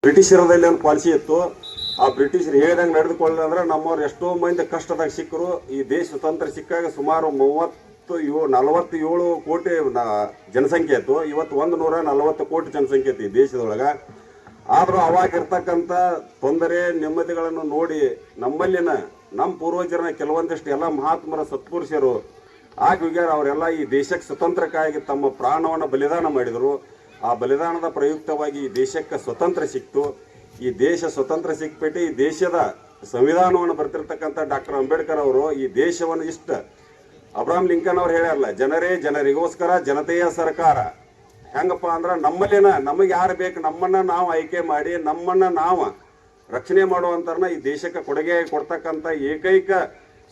ಬ್ರಿಟಿಷರದಲ್ಲಿ ಒಂದು ಪಾಲಿಸಿ ಇತ್ತು. ಆ ಬ್ರಿಟಿಷರು ಹೇಳ್ದಂಗೆ ನಡೆದುಕೊಳ್ಳ ಅಂದ್ರೆ ನಮ್ಮವ್ರು ಎಷ್ಟೋ ಮಂದಿ ಕಷ್ಟದಾಗ ಸಿಕ್ಕರು. ಈ ದೇಶ ಸ್ವತಂತ್ರ ಸಿಕ್ಕಾಗ ಸುಮಾರು 47 ಕೋಟಿ ಜನಸಂಖ್ಯೆ ಇತ್ತು. ಇವತ್ತು 140 ಕೋಟಿ ಜನಸಂಖ್ಯೆ ಐತಿ ಈ ದೇಶದೊಳಗೆ. ಆದರೂ ಅವಾಗಿರ್ತಕ್ಕಂಥ ತೊಂದರೆ ನೆಮ್ಮದಿಗಳನ್ನು ನೋಡಿ ನಮ್ಮ ಪೂರ್ವಜರನ್ನ ಕೆಲವೊಂದಿಷ್ಟು ಎಲ್ಲ ಮಹಾತ್ಮರ ಸತ್ಪುರುಷರು ಹೋಗ್ಯಾರ. ಅವರೆಲ್ಲ ಈ ದೇಶಕ್ಕೆ ಸ್ವತಂತ್ರಕ್ಕಾಗಿ ತಮ್ಮ ಪ್ರಾಣವನ್ನು ಬಲಿದಾನ ಮಾಡಿದರು. ಆ ಬಲಿದಾನದ ಪ್ರಯುಕ್ತವಾಗಿ ಈ ದೇಶಕ್ಕೆ ಸ್ವತಂತ್ರ ಸಿಕ್ತು. ಈ ದೇಶ ಸ್ವತಂತ್ರ ಸಿಕ್ಬಿಟ್ಟು ಈ ದೇಶದ ಸಂವಿಧಾನವನ್ನು ಬರ್ತಿರ್ತಕ್ಕಂಥ ಡಾಕ್ಟರ್ ಅಂಬೇಡ್ಕರ್ ಅವರು ಈ ದೇಶವನ್ನು ಅಬ್ರಾಹಂ ಲಿಂಕನ್ ಅವ್ರು ಹೇಳ್ಯಾರಲ್ಲ, ಜನರೇ ಜನರಿಗೋಸ್ಕರ ಜನತೆಯ ಸರ್ಕಾರ. ಹೆಂಗಪ್ಪ ಅಂದ್ರೆ ನಮಗೆ ಯಾರು ಬೇಕು ನಮ್ಮನ್ನ ನಾವು ಆಯ್ಕೆ ಮಾಡಿ ನಮ್ಮನ್ನ ನಾವು ರಕ್ಷಣೆ ಮಾಡುವಂತರನ್ನ ಈ ದೇಶಕ್ಕೆ ಕೊಡುಗೆ ಕೊಡ್ತಕ್ಕಂಥ ಏಕೈಕ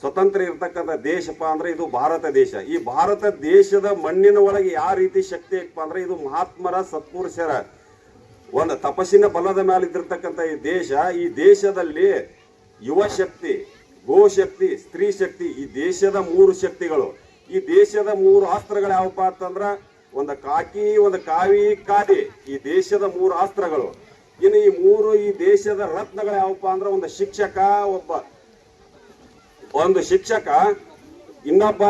ಸ್ವತಂತ್ರ ಇರ್ತಕ್ಕಂಥ ದೇಶಪ್ಪ ಅಂದ್ರೆ ಇದು ಭಾರತ ದೇಶ. ಈ ಭಾರತ ದೇಶದ ಮಣ್ಣಿನ ಒಳಗೆ ಯಾವ ರೀತಿ ಶಕ್ತಿ ಐತಪ್ಪ ಅಂದ್ರೆ ಇದು ಮಹಾತ್ಮರ ಸತ್ಪುರುಷರ ಒಂದು ತಪಸ್ಸಿನ ಬಲದ ಮೇಲೆ ಇದ್ದಿರ್ತಕ್ಕಂಥ ಈ ದೇಶದಲ್ಲಿ ಯುವ ಶಕ್ತಿ, ಗೋಶಕ್ತಿ, ಸ್ತ್ರೀ ಶಕ್ತಿ, ಈ ದೇಶದ 3 ಶಕ್ತಿಗಳು. ಈ ದೇಶದ 3 ಅಸ್ತ್ರಗಳು ಯಾವಪ್ಪ ಅಂತಂದ್ರ ಒಂದು ಕಾಕಿ, ಒಂದು ಕಾವಿ, ಖಾದಿ. ಈ ದೇಶದ 3 ಅಸ್ತ್ರಗಳು. ಇನ್ನು ಈ ದೇಶದ ರತ್ನಗಳು ಯಾವಪ್ಪ ಅಂದ್ರೆ ಒಂದು ಶಿಕ್ಷಕ, ಇನ್ನೊಬ್ಬ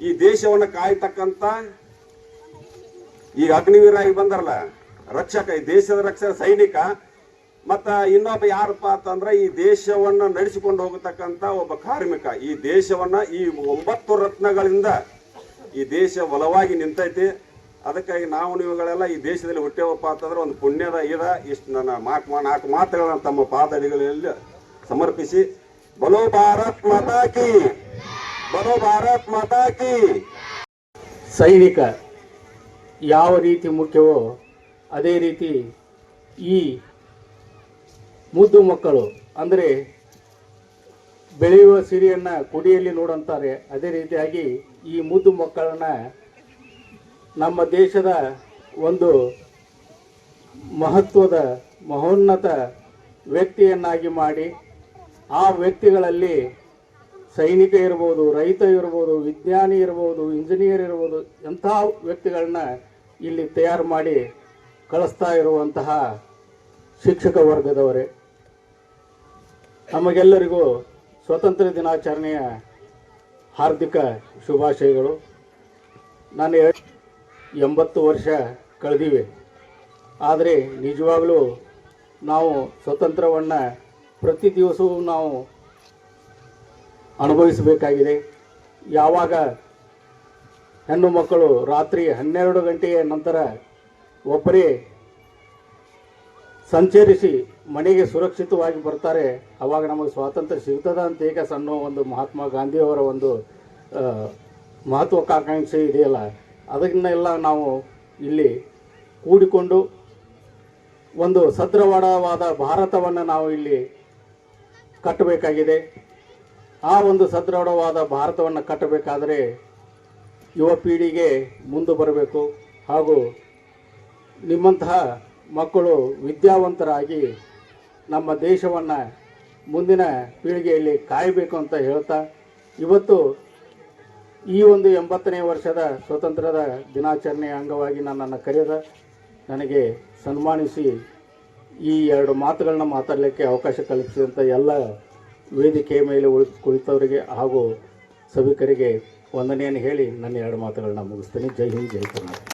ಈ ದೇಶವನ್ನು ಕಾಯ್ತಕ್ಕಂಥ ಈಗ ಅಗ್ನಿವೀರ ಆಗಿ ಬಂದಾರಲ್ಲ ರಕ್ಷಕ, ಈ ದೇಶದ ರಕ್ಷಕ ಸೈನಿಕ. ಮತ್ತ ಇನ್ನೊಬ್ಬ ಯಾರಪ್ಪ ಅಂತಂದ್ರೆ ಈ ದೇಶವನ್ನ ನಡೆಸಿಕೊಂಡು ಹೋಗತಕ್ಕಂತ ಒಬ್ಬ ಕಾರ್ಮಿಕ. ಈ ದೇಶವನ್ನ ಈ 9 ರತ್ನಗಳಿಂದ ಈ ದೇಶ ಬಲವಾಗಿ ನಿಂತೈತಿ. ಅದಕ್ಕಾಗಿ ನೀವುಗಳೆಲ್ಲ ಈ ದೇಶದಲ್ಲಿ ಹುಟ್ಟೇವಪ್ಪ ಅಂತಂದ್ರೆ ಒಂದು ಪುಣ್ಯದ ಇಷ್ಟು ನನ್ನ 4 ಮಾತುಗಳನ್ನ ತಮ್ಮ ಪಾದಡಿಗಳಲ್ಲಿ ಸಮರ್ಪಿಸಿ ಬಲೋ ಭಾರತ್ ಮಾತಾ ಕಿ, ಬಲೋ ಭಾರತ್ ಮಾತಾ ಕಿ. ಸೈನಿಕ ಯಾವ ರೀತಿ ಮುಖ್ಯವೋ ಅದೇ ರೀತಿ ಈ ಮುದ್ದು ಮಕ್ಕಳು ಅಂದರೆ ಬೆಳೆಯುವ ಸಿರಿಯನ್ನು ಕುಡಿಯಲ್ಲಿ ನೋಡಂತಾರೆ. ಅದೇ ರೀತಿಯಾಗಿ ಈ ಮುದ್ದು ಮಕ್ಕಳನ್ನ ನಮ್ಮ ದೇಶದ ಒಂದು ಮಹತ್ವದ ಮಹೋನ್ನತ ವ್ಯಕ್ತಿಯನ್ನಾಗಿ ಮಾಡಿ ಆ ವ್ಯಕ್ತಿಗಳಲ್ಲಿ ಸೈನಿಕ ಇರ್ಬೋದು, ರೈತ ಇರ್ಬೋದು, ವಿಜ್ಞಾನಿ ಇರ್ಬೋದು, ಇಂಜಿನಿಯರ್ ಇರ್ಬೋದು, ಎಂಥ ವ್ಯಕ್ತಿಗಳನ್ನ ಇಲ್ಲಿ ತಯಾರು ಮಾಡಿ ಕಳಿಸ್ತಾ ಇರುವಂತಹ ಶಿಕ್ಷಕ ವರ್ಗದವರೇ. ನಮಗೆಲ್ಲರಿಗೂ ಸ್ವಾತಂತ್ರ್ಯ ದಿನಾಚರಣೆಯ ಹಾರ್ದಿಕ ಶುಭಾಶಯಗಳು. ನಾನು 80 ವರ್ಷ ಕಳೆದಿವೆ. ಆದರೆ ನಿಜವಾಗಲೂ ನಾವು ಸ್ವತಂತ್ರವನ್ನು ಪ್ರತಿ ದಿವಸವೂ ನಾವು ಅನುಭವಿಸಬೇಕಾಗಿದೆ. ಯಾವಾಗ ಹೆಣ್ಣು ಮಕ್ಕಳು ರಾತ್ರಿ 12 ಗಂಟೆಯ ನಂತರ ಒಬ್ಬರೇ ಸಂಚರಿಸಿ ಮನೆಗೆ ಸುರಕ್ಷಿತವಾಗಿ ಬರ್ತಾರೆ, ಆವಾಗ ನಮಗೆ ಸ್ವಾತಂತ್ರ್ಯ ಸಿಗ್ತದ ಅಂತ ಈಗ ಸಣ್ಣ ಒಂದು ಮಹಾತ್ಮ ಗಾಂಧಿಯವರ ಒಂದು ಮಹತ್ವಾಕಾಂಕ್ಷೆ ಇದೆಯಲ್ಲ, ಅದನ್ನೆಲ್ಲ ನಾವು ಇಲ್ಲಿ ಕೂಡಿಕೊಂಡು ಒಂದು ಸದೃಢವಾದ ಭಾರತವನ್ನು ನಾವು ಇಲ್ಲಿ ಕಟ್ಟಬೇಕಾಗಿದೆ. ಆ ಒಂದು ಸದೃಢವಾದ ಭಾರತವನ್ನು ಕಟ್ಟಬೇಕಾದರೆ ಯುವ ಪೀಳಿಗೆ ಮುಂದೆ ಬರಬೇಕು. ಹಾಗೂ ನಿಮ್ಮಂತಹ ಮಕ್ಕಳು ವಿದ್ಯಾವಂತರಾಗಿ ನಮ್ಮ ದೇಶವನ್ನು ಮುಂದಿನ ಪೀಳಿಗೆಯಲ್ಲಿ ಕಾಯಬೇಕು ಅಂತ ಹೇಳ್ತಾ, ಇವತ್ತು ಈ ಒಂದು 80ನೇ ವರ್ಷದ ಸ್ವಾತಂತ್ರ್ಯದ ದಿನಾಚರಣೆಯ ಅಂಗವಾಗಿ ನನ್ನನ್ನು ಕರೆದ ನನಗೆ ಸನ್ಮಾನಿಸಿ ಈ 2 ಮಾತುಗಳನ್ನ ಮಾತಾಡಲಿಕ್ಕೆ ಅವಕಾಶ ಕಲ್ಪಿಸಿದಂಥ ಎಲ್ಲ ವೇದಿಕೆಯ ಮೇಲೆ ಕುಳಿತವರಿಗೆ ಹಾಗೂ ಸಭಿಕರಿಗೆ ವಂದನೆಯನ್ನು ಹೇಳಿ ನನ್ನ 2 ಮಾತುಗಳನ್ನ ಮುಗಿಸ್ತೀನಿ. ಜೈ ಹಿಂದ್, ಜೈ ಕರ್ನಾಟಕ.